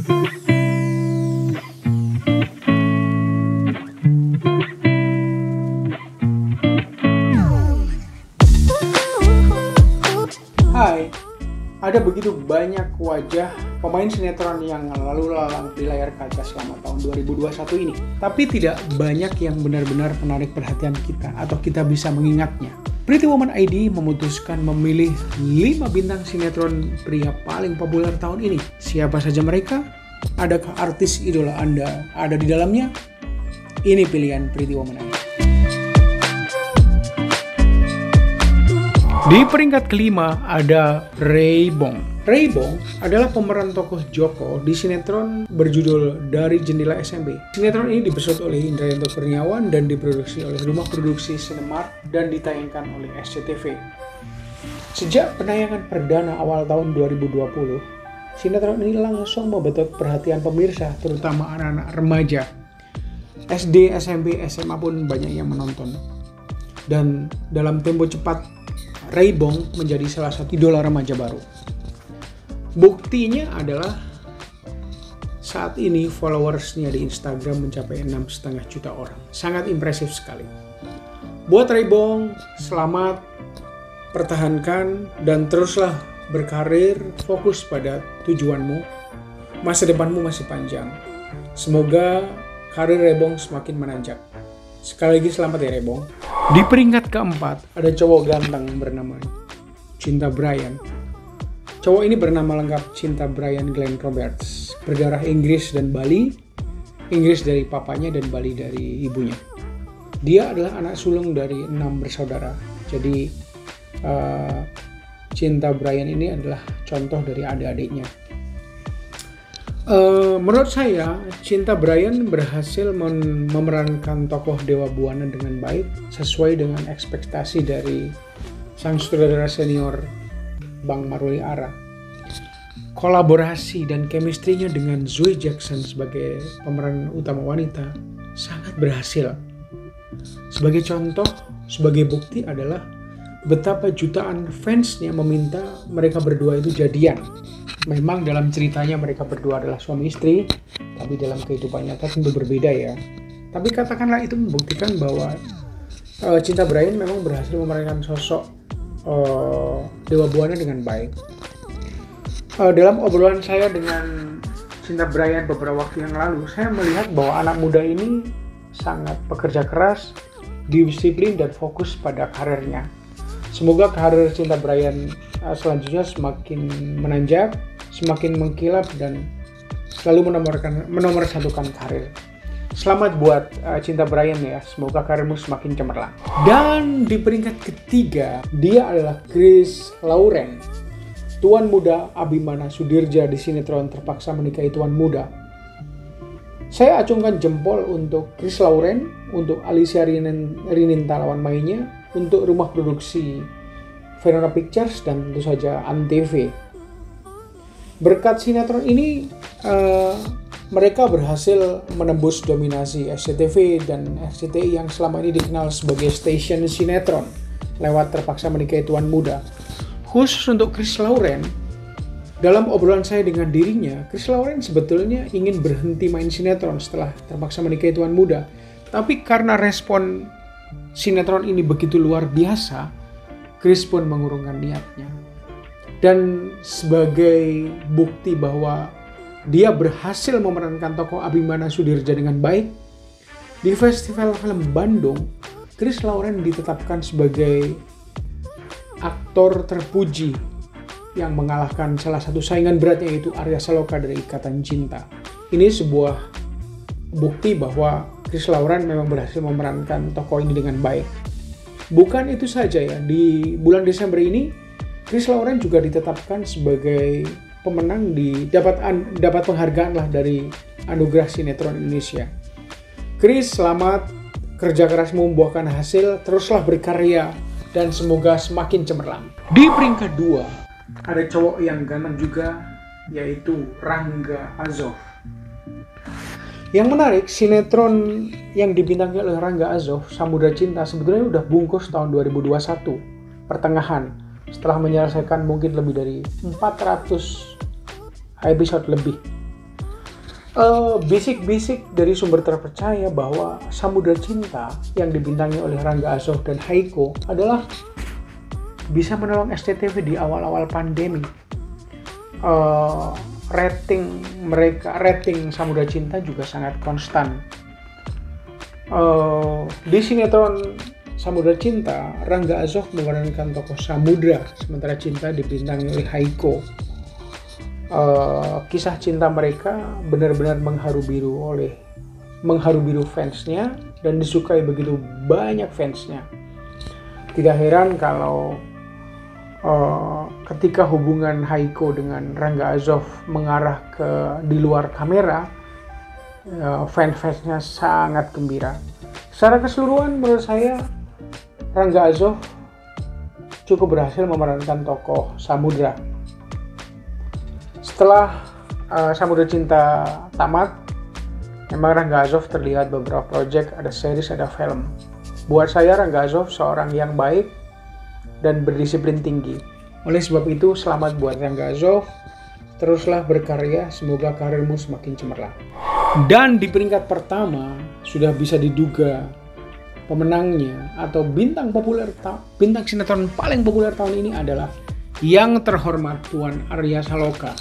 Hai, ada begitu banyak wajah pemain sinetron yang lalu lalang di layar kaca selama tahun 2021 ini. Tapi tidak banyak yang benar-benar menarik perhatian kita atau kita bisa mengingatnya. Pretty Woman ID memutuskan memilih 5 bintang sinetron pria paling populer tahun ini. Siapa saja mereka? Adakah artis idola Anda ada di dalamnya? Ini pilihan Pretty Woman ID. Di peringkat kelima ada Ray Bong. Ray Bong adalah pemeran tokoh Joko di sinetron berjudul Dari Jendela SMP. Sinetron ini dibesut oleh Indrayanto Kurniawan dan diproduksi oleh Rumah Produksi Sinemart dan ditayangkan oleh SCTV. Sejak penayangan perdana awal tahun 2020, sinetron ini langsung membetot perhatian pemirsa, terutama anak-anak remaja. SD, SMP, SMA pun banyak yang menonton. Dan dalam tempo cepat, Ray Bong menjadi salah satu idola remaja baru. Buktinya adalah saat ini followersnya di Instagram mencapai 6,5 juta orang. Sangat impresif sekali. Buat Ray Bong, selamat, pertahankan, dan teruslah berkarir, fokus pada tujuanmu. Masa depanmu masih panjang. Semoga karir Ray Bong semakin menanjak. Sekali lagi selamat ya Ray Bong. Di peringkat keempat ada cowok ganteng bernama Cinta Bryan. Cowok ini bernama lengkap Cinta Bryan Glenn Roberts. Berdarah Inggris dan Bali. Inggris dari papanya dan Bali dari ibunya. Dia adalah anak sulung dari 6 bersaudara. Jadi Cinta Bryan ini adalah contoh dari adik-adiknya. Menurut saya, Cinta Bryan berhasil memerankan tokoh Dewa Buana dengan baik, sesuai dengan ekspektasi dari sang sutradara senior Bang Maruli Ara. Kolaborasi dan chemistry-nya dengan Zoe Jackson sebagai pemeran utama wanita sangat berhasil. Sebagai contoh, sebagai bukti adalah betapa jutaan fansnya meminta mereka berdua itu jadian. Memang dalam ceritanya mereka berdua adalah suami istri, tapi dalam kehidupan nyata tentu berbeda ya. Tapi katakanlah itu membuktikan bahwa Cinta Bryan memang berhasil memerankan sosok Dewa Buana dengan baik. Dalam obrolan saya dengan Cinta Bryan beberapa waktu yang lalu, saya melihat bahwa anak muda ini sangat pekerja keras, disiplin dan fokus pada karirnya. Semoga karir Cinta Bryan selanjutnya semakin menanjak, semakin mengkilap dan selalu menomorsatukan karir. Selamat buat Cinta Bryan ya, semoga karirmu semakin cemerlang. Dan di peringkat ketiga, dia adalah Chris Lauren, tuan muda Abimana Sudirja di sinetron Terpaksa Menikahi Tuan Muda. Saya acungkan jempol untuk Chris Lauren, untuk Alicia Rininta lawan mainnya, untuk rumah produksi Verona Pictures dan tentu saja Antv. Berkat sinetron ini mereka berhasil menembus dominasi SCTV dan RCTI yang selama ini dikenal sebagai stasiun sinetron lewat Terpaksa Menikahi Tuan Muda. Khusus untuk Chris Lauren, dalam obrolan saya dengan dirinya, Chris Lauren sebetulnya ingin berhenti main sinetron setelah Terpaksa Menikahi Tuan Muda. Tapi karena respon sinetron ini begitu luar biasa, Chris pun mengurungkan niatnya. Dan sebagai bukti bahwa dia berhasil memerankan tokoh Abimana Sudirja dengan baik, di Festival Film Bandung, Chris Lauren ditetapkan sebagai aktor terpuji yang mengalahkan salah satu saingan beratnya, yaitu Arya Saloka dari Ikatan Cinta. Ini sebuah bukti bahwa Chris Lauren memang berhasil memerankan tokoh ini dengan baik. Bukan itu saja ya, di bulan Desember ini Chris Lauren juga ditetapkan sebagai pemenang dapat penghargaan lah dari Anugerah Sinetron Indonesia. Chris, selamat, kerja kerasmu membuahkan hasil, teruslah berkarya dan semoga semakin cemerlang. Di peringkat 2 ada cowok yang ganteng juga, yaitu Rangga Azov. Yang menarik, sinetron yang dibintangi oleh Rangga Azov, Samudra Cinta, sebetulnya udah bungkus tahun 2021 pertengahan, setelah menyelesaikan mungkin lebih dari 400 episode lebih. Bisik-bisik dari sumber terpercaya bahwa Samudra Cinta yang dibintangi oleh Rangga Azof dan Haiko adalah bisa menolong SCTV di awal-awal pandemi. Rating Samudra Cinta juga sangat konstan. Di sinetron Samudra Cinta, Rangga Azof memerankan tokoh Samudra, sementara Cinta dibintangi oleh Haiko. Kisah cinta mereka benar-benar mengharu biru fansnya dan disukai begitu banyak fansnya. Tidak heran kalau ketika hubungan Haiko dengan Rangga Azof mengarah ke di luar kamera, fans-fansnya sangat gembira. Secara keseluruhan menurut saya Rangga Azof cukup berhasil memerankan tokoh Samudra. Setelah Samudra Cinta tamat, memang Rangga Azof terlihat beberapa proyek, ada series, ada film. Buat saya Rangga Azof seorang yang baik dan berdisiplin tinggi. Oleh sebab itu selamat buat Rangga Azof, teruslah berkarya, semoga karirmu semakin cemerlang. Dan di peringkat pertama sudah bisa diduga pemenangnya atau bintang sinetron paling populer tahun ini adalah yang terhormat Tuan Arya Saloka.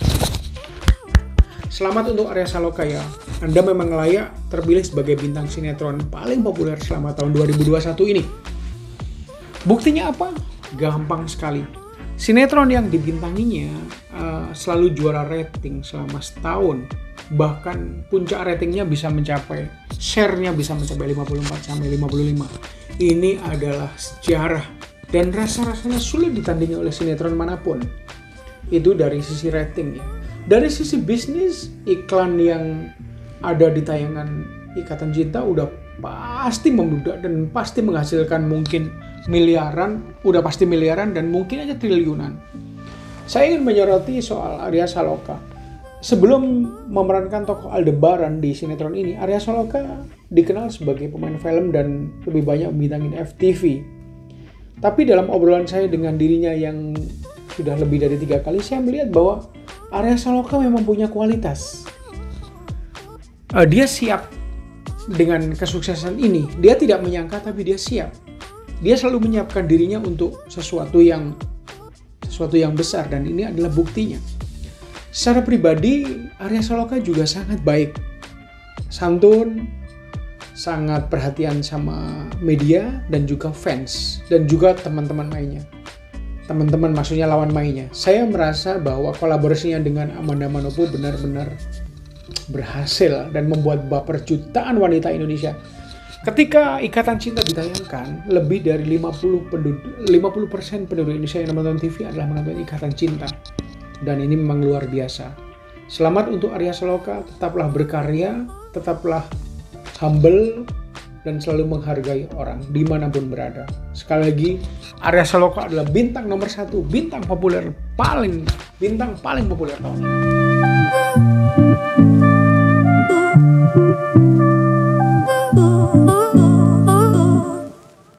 Selamat untuk Arya Saloka ya. Anda memang layak terpilih sebagai bintang sinetron paling populer selama tahun 2021 ini. Buktinya apa? Gampang sekali. Sinetron yang dibintanginya selalu juara rating selama setahun. Bahkan puncak ratingnya bisa mencapai, share-nya bisa mencapai 54-55. Ini adalah sejarah. Dan rasa-rasanya sulit ditandingi oleh sinetron manapun. Itu dari sisi rating ya. Dari sisi bisnis, iklan yang ada di tayangan Ikatan Cinta udah pasti membludak dan pasti menghasilkan mungkin miliaran, udah pasti miliaran dan mungkin aja triliunan. Saya ingin menyoroti soal Arya Saloka. Sebelum memerankan tokoh Aldebaran di sinetron ini, Arya Saloka dikenal sebagai pemain film dan lebih banyak membintangin FTV. Tapi dalam obrolan saya dengan dirinya yang sudah lebih dari 3 kali, saya melihat bahwa Arya Saloka memang punya kualitas. Dia siap dengan kesuksesan ini. Dia tidak menyangka tapi dia siap. Dia selalu menyiapkan dirinya untuk sesuatu yang besar dan ini adalah buktinya. Secara pribadi, Arya Saloka juga sangat baik. Santun, sangat perhatian sama media dan juga fans dan juga teman-teman mainnya. Teman-teman maksudnya lawan mainnya. Saya merasa bahwa kolaborasinya dengan Amanda Manopo benar-benar berhasil dan membuat baper jutaan wanita Indonesia. Ketika Ikatan Cinta ditayangkan, lebih dari 50% penduduk Indonesia yang menonton TV adalah menonton Ikatan Cinta. Dan ini memang luar biasa. Selamat untuk Arya Saloka, tetaplah berkarya, tetaplah humble dan selalu menghargai orang dimanapun berada. Sekali lagi, Arya Saloka adalah bintang nomor 1, bintang paling populer tahun ini.